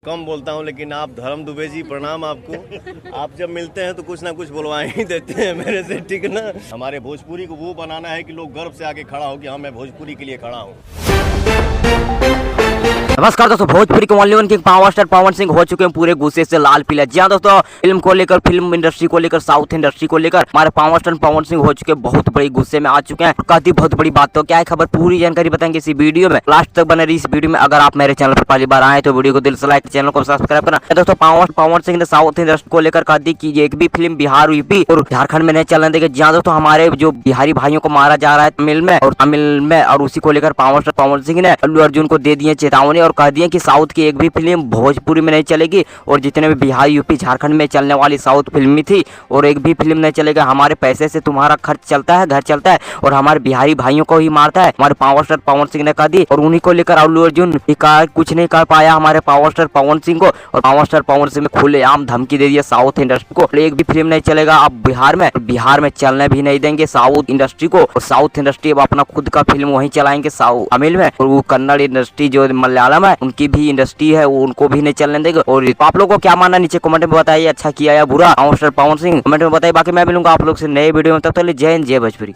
कम बोलता हूँ, लेकिन आप धर्म दुबे जी, प्रणाम आपको। आप जब मिलते हैं तो कुछ ना कुछ बुलवा ही देते हैं मेरे से, ठीक ना। हमारे भोजपुरी को वो बनाना है कि लोग गर्व से आके खड़ा हो कि हाँ मैं भोजपुरी के लिए खड़ा हूँ। नमस्कार दोस्तों, भोजपुरी के only one king power star Pawan Singh हो चुके हैं पूरे गुस्से से लाल पीला। जी हाँ दोस्तों, फिल्म को लेकर, फिल्म इंडस्ट्री को लेकर, साउथ इंडस्ट्री को लेकर हमारे पावर स्टार पवन सिंह हो चुके हैं बहुत बड़ी गुस्से में आ चुके हैं। काफी बहुत बड़ी बात। तो क्या है खबर, पूरी जानकारी बताएंगे इसी वीडियो में, लास्ट तक बने रही इस वीडियो में। अगर आप मेरे चैनल पर पहली बार आए तो वीडियो को दिल से लाइक, चैनल को सब्सक्राइब करना। दोस्तों, पवन सिंह ने साउथ इंडस्ट्री को लेकर कहा दी कि एक भी फिल्म बिहार, यूपी और झारखंड में नहीं चलने देंगे। जी हाँ दोस्तों, हमारे जो बिहारी भाइयों को मारा जा रहा है तमिल में और उसी को लेकर पावर स्टार पवन सिंह ने अल्लू अर्जुन को दे दिए चेतावनी और कह दिए कि साउथ की एक भी फिल्म भोजपुरी में नहीं चलेगी और जितने भी बिहार, यूपी, झारखंड में चलने वाली साउथ फिल्म थी और एक भी फिल्म नहीं चलेगा। हमारे पैसे से तुम्हारा खर्च चलता है, घर चलता है और हमारे बिहारी भाइयों को ही मारता है, हमारे पावर स्टार पवन सिंह ने कह दी। और उन्हीं को लेकर अल्लू अर्जुन कुछ नहीं कर पाया हमारे पावर स्टार पवन सिंह को, और पावर स्टार पवन सिंह ने खुलेआम धमकी दे दिया साउथ इंडस्ट्री को, एक भी फिल्म नहीं चलेगा अब बिहार में चलने भी नहीं देंगे साउथ इंडस्ट्री को। और साउथ इंडस्ट्री अब अपना खुद का फिल्म वहीं चलाएंगे साउथ तमिल में, और वो कन्नड़ इंडस्ट्री जो मलयालम है उनकी भी इंडस्ट्री है वो उनको भी नहीं चलने देंगे। और आप लोगों को क्या मानना नीचे कमेंट में बताइए, अच्छा किया या बुरा power star Pawan Singh comment में बताइए। बाकी मैं मिलूंगा आप लोग से नए वीडियो में, तब तक जय हिंद, जय भोजपुरी।